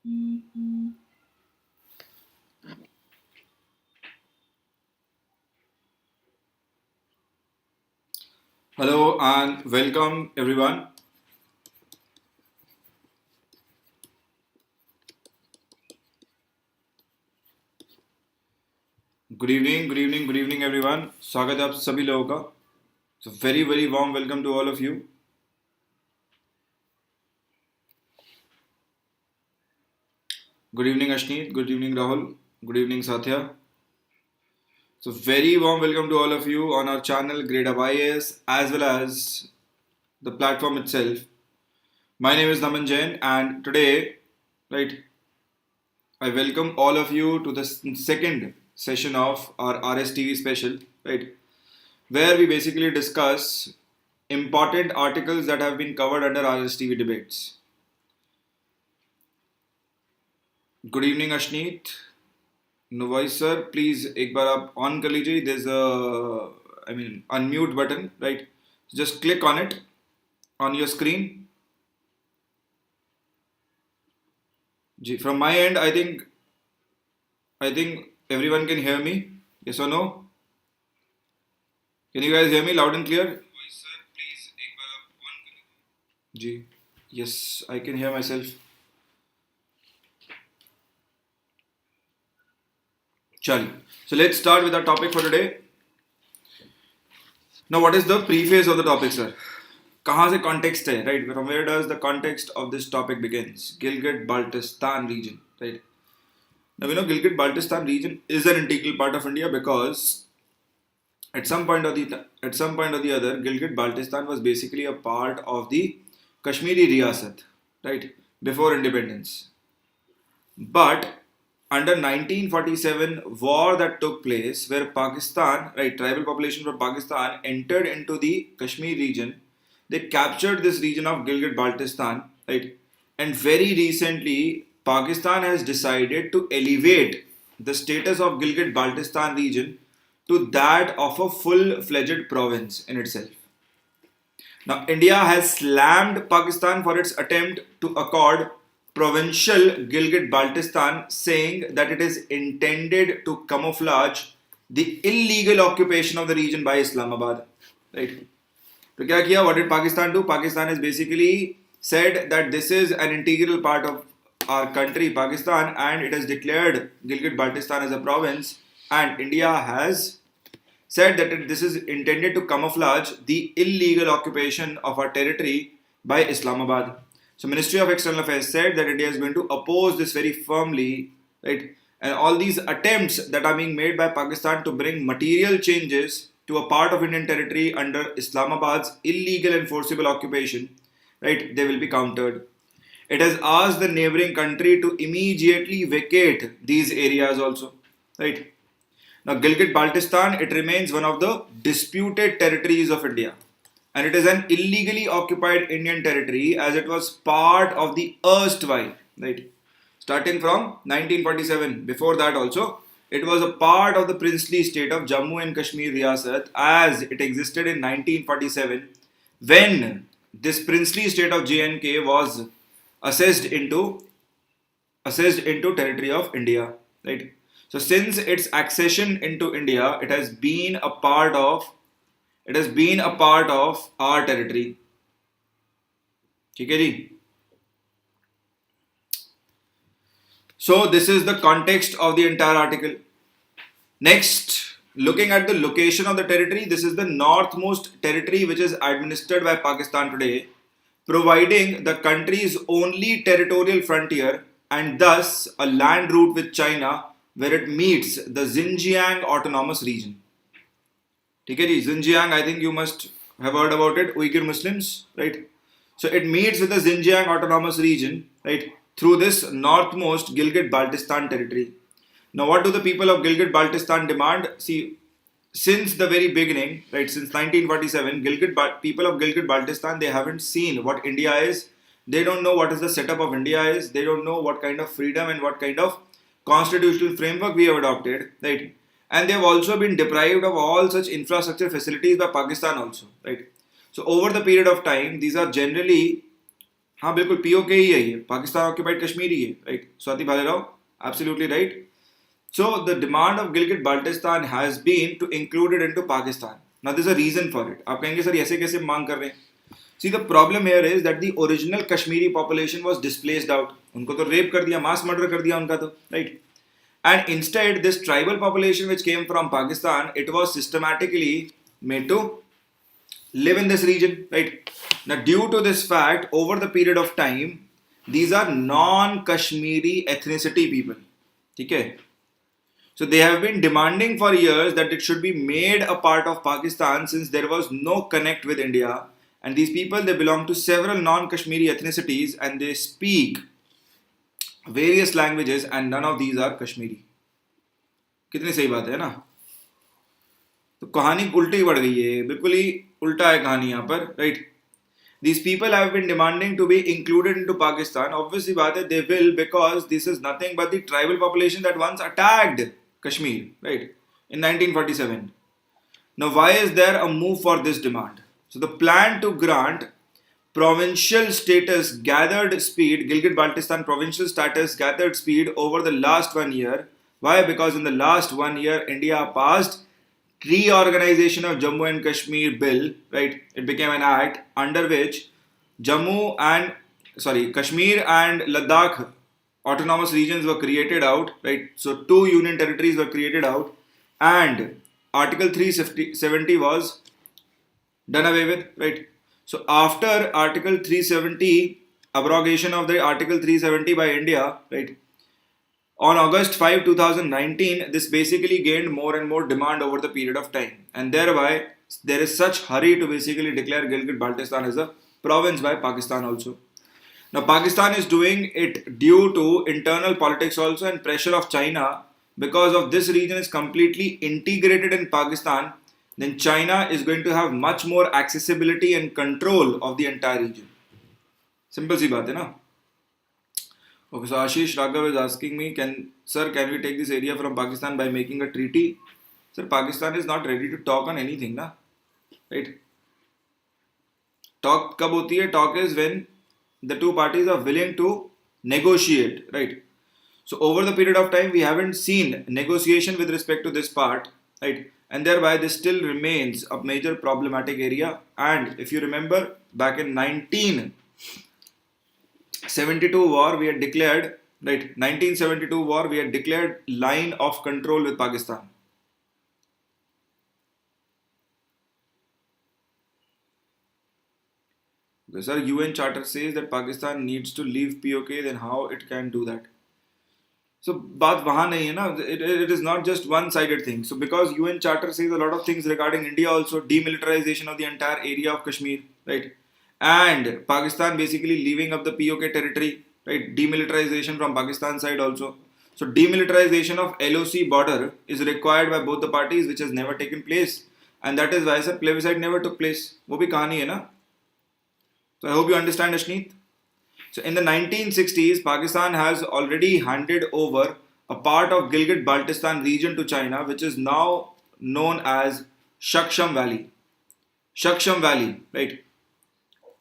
Hello and welcome everyone. Good evening everyone. स्वागत है आप सभी लोगों का. So very warm welcome to all of you. Good evening Ashneet. Good evening Rahul. Good evening Satya. So very warm welcome to all of you on our channel Gradeup IAS as well as the platform itself. My name is Naman Jain and today, right, I welcome all of you to the second session of our RSTV special, right, where we basically discuss important articles that have been covered under RSTV debates. Good evening Ashneet. No voice sir, please एक बार आप on कर लीजिए. There's a unmute button, right? Just click on it on your screen. From my end, I think everyone can hear me. Yes or no? Can you guys hear me loud and clear? Sir, please एक बार आप on कर लीजिए. जी. Yes, I can hear myself. Chal. So let's start with our topic for today. Now, what is the preface of the topic, sir? कहाँ से context है, right? From where does the context of this topic begins? Gilgit-Baltistan region, right? Now we know Gilgit-Baltistan region is an integral part of India because at some point or the other, Gilgit-Baltistan was basically a part of the Kashmiri Riyasat, right? Before independence. But under 1947 war that took place where Pakistan, right, tribal population from Pakistan entered into the Kashmir region, they captured this region of Gilgit-Baltistan, right, and very recently Pakistan has decided to elevate the status of Gilgit-Baltistan region to that of a full-fledged province in itself. Now, India has slammed Pakistan for its attempt to accord provincial Gilgit-Baltistan, saying that it is intended to camouflage the illegal occupation of the region by Islamabad. Right? So, kya kiya? What did Pakistan do? Pakistan has basically said that this is an integral part of our country, Pakistan, and it has declared Gilgit-Baltistan as a province, and India has said that this is intended to camouflage the illegal occupation of our territory by Islamabad. So Ministry of External Affairs said that India is going to oppose this very firmly, right? And all these attempts that are being made by Pakistan to bring material changes to a part of Indian territory under Islamabad's illegal and forcible occupation, right, they will be countered. It has asked the neighboring country to immediately vacate these areas also, right? Now, Gilgit-Baltistan, it remains one of the disputed territories of India. And it is an illegally occupied Indian territory as it was part of the erstwhile, right? Starting from 1947, before that also, it was a part of the princely state of Jammu and Kashmir Riyasat as it existed in 1947 when this princely state of J&K was assessed into territory of India, right? So since its accession into India, it has been a part of our territory. Okay, so this is the context of the entire article. Next, looking at the location of the territory, this is the northmost territory which is administered by Pakistan today, providing the country's only territorial frontier and thus a land route with China where it meets the Xinjiang Autonomous Region. Okay, Xinjiang, I think you must have heard about it, Uyghur Muslims, right? So it meets with the Xinjiang Autonomous Region, right, through this northmost Gilgit-Baltistan territory. Now, what do the people of Gilgit-Baltistan demand? See, since the very beginning, right, since 1947, people of Gilgit-Baltistan, they haven't seen what India is. They don't know what is the setup of India is. They don't know what kind of freedom and what kind of constitutional framework we have adopted, right? And they have also been deprived of all such infrastructure facilities by Pakistan also, right? So over the period of time, these are generally हाँ बिल्कुल PoK ही है ये, Pakistan occupied Kashmir ही है, right. Swati Bhalerao, absolutely right. So the demand of Gilgit-Baltistan has been to include it into Pakistan. Now there's a reason for it. आप कहेंगे sir ऐसे कैसे मांग कर रहे हैं? See the problem here is that the original Kashmiri population was displaced out. उनको तो रेप कर दिया, मास मर्डर कर दिया उनका तो, right? And instead this tribal population which came from Pakistan, it was systematically made to live in this region, right? Now due to this fact, over the period of time, these are non-Kashmiri ethnicity people. ठीक है? So they have been demanding for years that it should be made a part of Pakistan since there was no connect with India. And these people, they belong to several non-Kashmiri ethnicities and they speak various languages and none of these are Kashmiri. कितनी सही बात है ना? तो कहानी उल्टी पड़ गई है, बिल्कुल ही उल्टा है कहानी यहाँ पर, right? These people have been demanding to be included into Pakistan. Obviously बात है, they will, because this is nothing but the tribal population that once attacked Kashmir, right, in 1947. Now why is there a move for this demand? So the plan to grant provincial status gathered speed, Gilgit-Baltistan provincial status gathered speed over the last 1 year. Why? Because in the last 1 year, India passed reorganization of Jammu and Kashmir bill, right? It became an act under which Kashmir and Ladakh autonomous regions were created out, right? So 2 union territories were created out and Article 370 was done away with, right? So after Article 370, abrogation of the Article 370 by India, right? On August 5, 2019, this basically gained more and more demand over the period of time. And thereby, there is such hurry to basically declare Gilgit-Baltistan as a province by Pakistan also. Now, Pakistan is doing it due to internal politics also and pressure of China. Because of this region is completely integrated in Pakistan, then China is going to have much more accessibility and control of the entire region. Simple सी बात है ना? Okay, so Ashish Raghav is asking me, can we take this area from Pakistan by making a treaty? Sir, Pakistan is not ready to talk on anything, na? Right? Talk कब होती है? Talk is when the two parties are willing to negotiate, right? So over the period of time, we haven't seen negotiation with respect to this part, right? And thereby this still remains a major problematic area. And if you remember, back in 1972 war, we had declared, right? 1972 war, we had declared line of control with Pakistan. Okay, sir, UN Charter says that Pakistan needs to leave POK, then how it can do that? So, बात वहाँ नहीं है ना, it is not just one-sided thing. So, because UN Charter says a lot of things regarding India also, demilitarization of the entire area of Kashmir, right? And Pakistan basically leaving up the POK territory, right? Demilitarization from Pakistan side also. So, demilitarization of LOC border is required by both the parties, which has never taken place. And that is why, sir, plebiscite never took place. वो भी कहानी है ना? So I hope you understand, Ashneet. So in the 1960s, Pakistan has already handed over a part of Gilgit-Baltistan region to China, which is now known as Shaksham Valley. Shaksham Valley, right?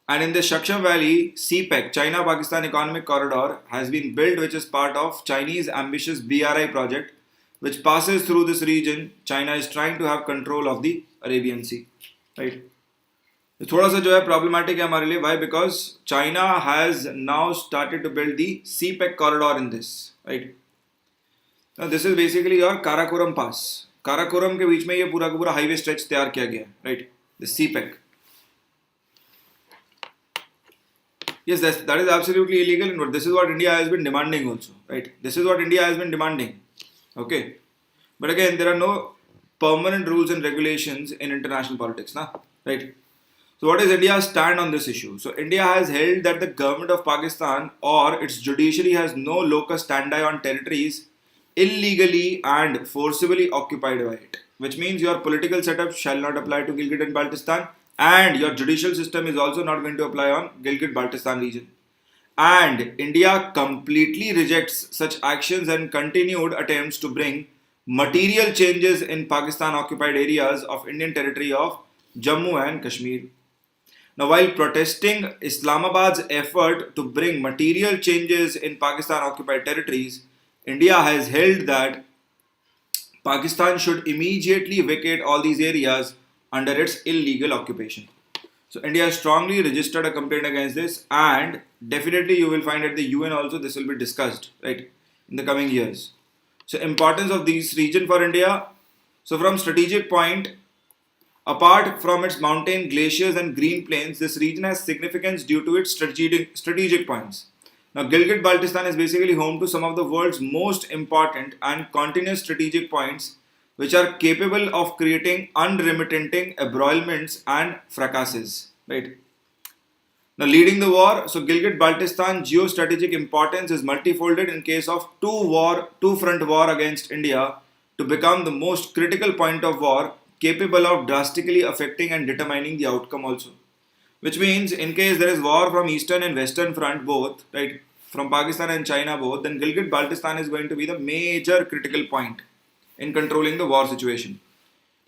And in the Shaksham Valley, CPEC, China-Pakistan Economic Corridor, has been built, which is part of Chinese ambitious BRI project, which passes through this region. China is trying to have control of the Arabian Sea, right? थोड़ा सा जो है problematic है हमारे लिए. Why? Because China has now started to build the CPEC corridor in this, right? Now this is basically your Karakoram Pass. Karakoram के बीच में ये पूरा का पूरा हाईवे स्ट्रेच तैयार किया गया है, right? The CPEC. Yes, that is absolutely illegal, but this is what India has been demanding also, right? This is what India has been demanding, okay? But again, there are no permanent rules and regulations in international politics, na, right? So what is India's stand on this issue? So India has held that the government of Pakistan or its judiciary has no locus standi on territories illegally and forcibly occupied by it, which means your political setup shall not apply to Gilgit and Baltistan, and your judicial system is also not going to apply on Gilgit-Baltistan region. And India completely rejects such actions and continued attempts to bring material changes in Pakistan occupied areas of Indian territory of Jammu and Kashmir. Now, while protesting Islamabad's effort to bring material changes in Pakistan occupied territories, India has held that Pakistan should immediately vacate all these areas under its illegal occupation. So India has strongly registered a complaint against this, and definitely you will find at the UN also this will be discussed, right, in the coming years. So importance of this region for India. So from strategic point, apart from its mountain, glaciers and green plains, this region has significance due to its strategic points. Now, Gilgit-Baltistan is basically home to some of the world's most important and continuous strategic points, which are capable of creating unremitting embroilments and fracasses. Right. Now, leading the war, so Gilgit-Baltistan geostrategic importance is multifolded in case of two-front war against India to become the most critical point of war, capable of drastically affecting and determining the outcome also. Which means in case there is war from eastern and western front both, right, from Pakistan and China both, then Gilgit-Baltistan is going to be the major critical point in controlling the war situation.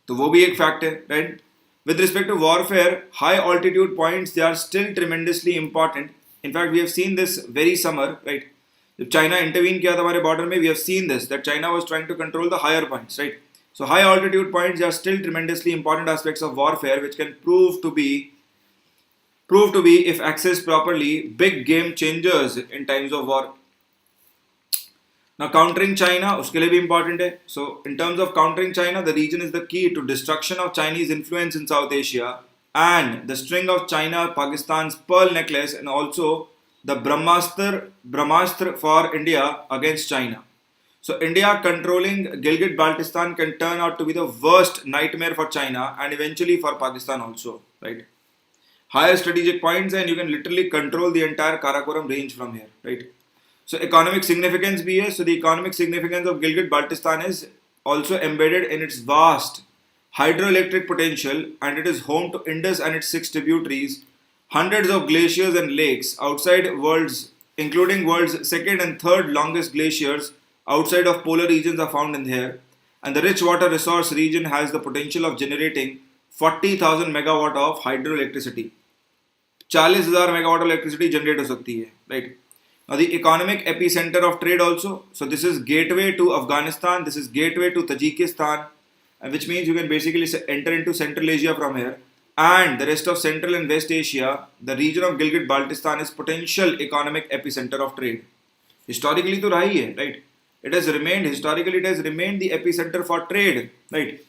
So वो भी एक fact है, right? With respect to warfare, high altitude points, they are still tremendously important. In fact, we have seen this very summer, right? If China intervened किया था हमारे border में, we have seen this, that China was trying to control the higher points, right? So high altitude points are still tremendously important aspects of warfare, which can prove to be, if accessed properly, big game changers in times of war. Now, countering China, uske liye bhi important hai. So, in terms of countering China, the region is the key to destruction of Chinese influence in South Asia and the string of China, Pakistan's pearl necklace, and also the Brahmastra for India against China. So, India controlling Gilgit-Baltistan can turn out to be the worst nightmare for China and eventually for Pakistan also, right? Higher strategic points, and you can literally control the entire Karakoram range from here, right? So economic significance bhi hai. So the economic significance of Gilgit-Baltistan is also embedded in its vast hydroelectric potential, and it is home to Indus and its 6 tributaries, hundreds of glaciers and lakes including world's second and third longest glaciers outside of polar regions are found in here, and the rich water resource region has the potential of generating 40,000 megawatt of hydroelectricity. 40,000 megawatt electricity generate हो सकती है, right? Now the economic epicenter of trade also. So this is gateway to Afghanistan, this is gateway to Tajikistan, which means you can basically enter into Central Asia from here, and the rest of Central and West Asia. The region of Gilgit-Baltistan is potential economic epicenter of trade. Historically तो रहा ही है, right? It has remained the epicenter for trade, right?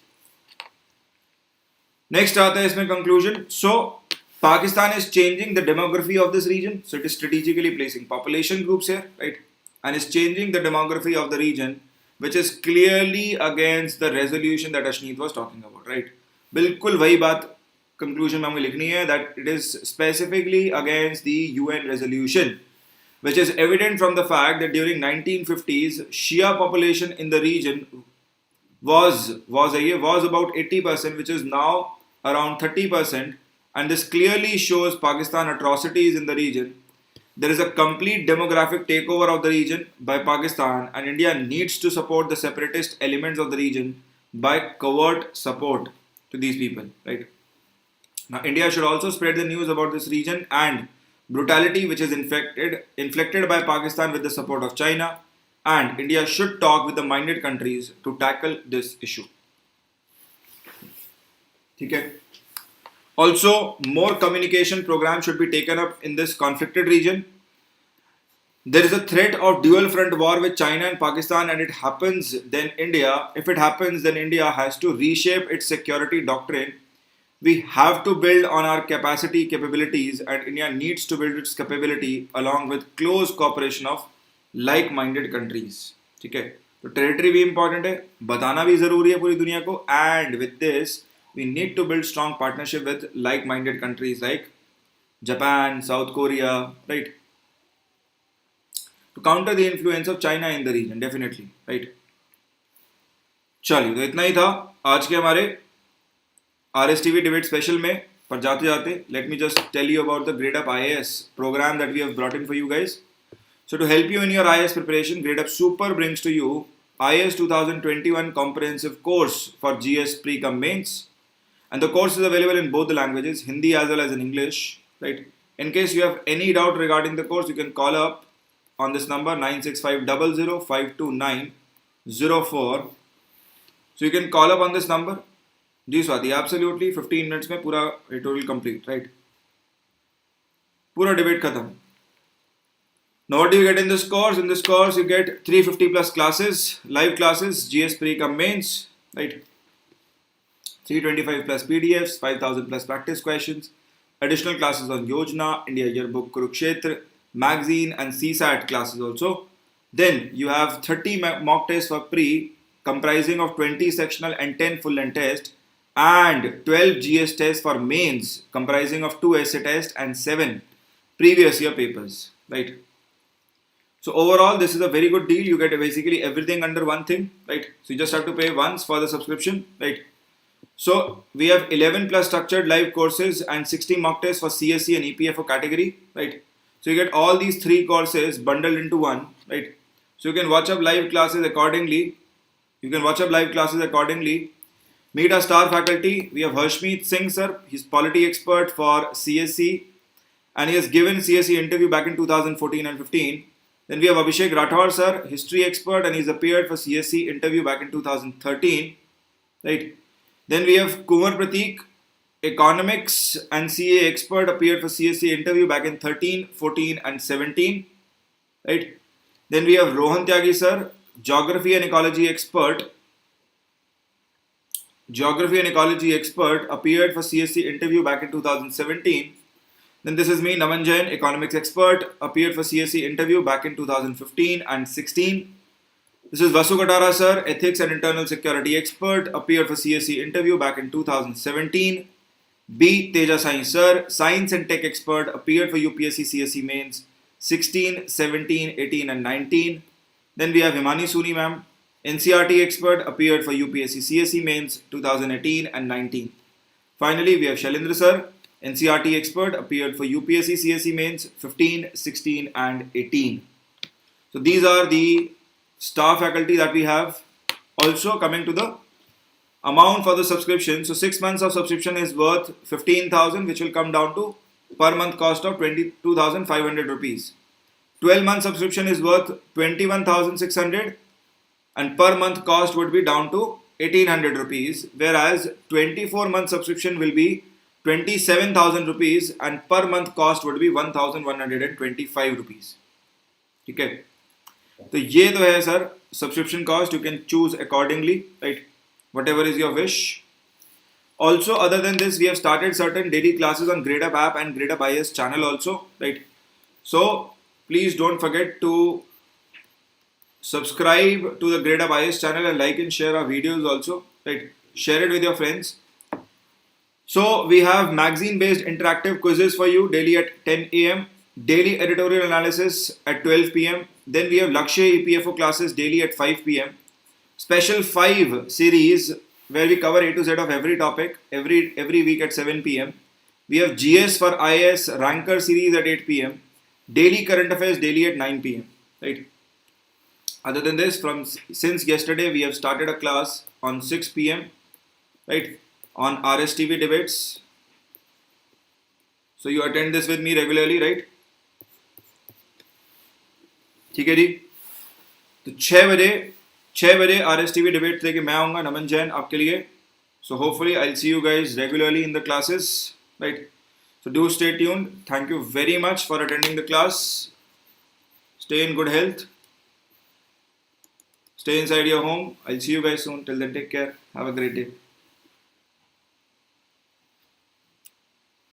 Next आता है इसमें conclusion. So Pakistan is changing the demography of this region, so it is strategically placing population groups here, right? And is changing the demography of the region, which is clearly against the resolution that Ashneet was talking about, right? बिल्कुल वही बात conclusion में हमें लिखनी है, that it is specifically against the UN resolution, which is evident from the fact that during 1950s, Shia population in the region was about 80%, which is now around 30%. And this clearly shows Pakistan atrocities in the region. There is a complete demographic takeover of the region by Pakistan, and India needs to support the separatist elements of the region by covert support to these people, right? Now, India should also spread the news about this region and brutality which is inflicted by Pakistan with the support of China, and India should talk with the minded countries to tackle this issue. Okay. Also, more communication programs should be taken up in this conflicted region. There is a threat of dual front war with China and Pakistan, and if it happens, then India has to reshape its security doctrine. We have to build on our capabilities, and India needs to build its capability along with close cooperation of like-minded countries. Okay? So territory भी important है, बताना भी ज़रूरी है पूरी दुनिया को, and with this, we need to build strong partnership with like-minded countries like Japan, South Korea, right? To counter the influence of China in the region, definitely, right? चलिए, तो इतना ही था आज के हमारे RSTV Debate Special में. पर जाते जाते, let me just tell you about the Gradeup IAS program that we have brought in for you guys. So to help you in your IAS preparation, Gradeup Super brings to you IAS 2021 comprehensive course for GS pre-com mains. and the course is available in both the languages, Hindi as well as in English, right? In case you have any doubt regarding the course, you can call up on this number 96500529004. So you can call up on this number. Ji Swati, absolutely 15 minutes में पूरा tutorial complete, right? पूरा debate खत्म. Now what do you get in this course? In this course you get 350 plus classes, live classes, GS pre cum mains, right? 325 plus PDFs, 5000 plus practice questions, additional classes on Yojana, India Yearbook, Kurukshetra, magazine and CSAT classes also. Then you have 30 mock tests for pre, comprising of 20 sectional and 10 full length tests, and 12 GS tests for mains, comprising of 2 essay tests and 7 previous year papers, right? So overall, this is a very good deal. You get basically everything under one thing, right? So you just have to pay once for the subscription, right? So we have 11 plus structured live courses and 60 mock tests for CSE and EPFO category, right? So you get all these 3 courses bundled into one, right? So you can watch up live classes accordingly. Meet our star faculty. We have Harshmeet Singh sir. He's polity expert for CSE, and he has given CSE interview back in 2014 and 15. Then we have Abhishek Rathore sir, history expert, and he's appeared for CSE interview back in 2013, right? Then we have Kumar Prateek, economics and CA expert, appeared for CSE interview back in 13, 14 and 17, right? Then we have Rohan Tyagi sir, geography and ecology expert, appeared for CSE interview back in 2017. Then this is me, Naman Jain, economics expert, appeared for CSE interview back in 2015 and 16. This is Vasu Katara sir, ethics and internal security expert, appeared for CSE interview back in 2017. B. Teja Sai sir, science and tech expert, appeared for UPSC CSE mains 16, 17, 18 and 19. Then we have Himani Suni ma'am, NCRT expert, appeared for UPSC CSE mains 2018 and 19. Finally, we have Shailendra sir, NCRT expert, appeared for UPSC CSE mains 15, 16 and 18. So these are the star faculty that we have. Also coming to the amount for the subscription. So 6 months of subscription is worth 15,000, which will come down to per month cost of 22,500 rupees. 12 month subscription is worth 21,600, and per month cost would be down to 1,800 rupees, whereas 24 month subscription will be 27,000 rupees and per month cost would be 1,125 rupees. Okay. तो ये तो है sir subscription cost. You can choose accordingly, right? Whatever is your wish. Also, other than this, we have started certain daily classes on Gradeup app and Gradeup IAS channel also, right? So please don't forget to subscribe to the Gradeup IAS channel and like and share our videos also, right? Share it with your friends. So we have magazine based interactive quizzes for you daily at 10 a.m. daily editorial analysis at 12 p.m. Then we have Lakshya EPFO classes daily at 5 p.m. Special 5 series where we cover A to Z of every topic every week at 7 p.m. We have GS for IAS Ranker series at 8 p.m. Daily current affairs daily at 9 p.m. Right. Other than this, since yesterday we have started a class on 6 p.m. right, on RSTV debates. So you attend this with me regularly, right? ठीक है जी. तो 6 बजे RSTV debate लेके मैं आऊँगा, नमन जैन, आपके लिए. So hopefully I'll see you guys regularly in the classes, right? So do stay tuned. Thank you very much for attending the class. Stay in good health. Stay inside your home. I'll see you guys soon. Till then, take care. Have a great day.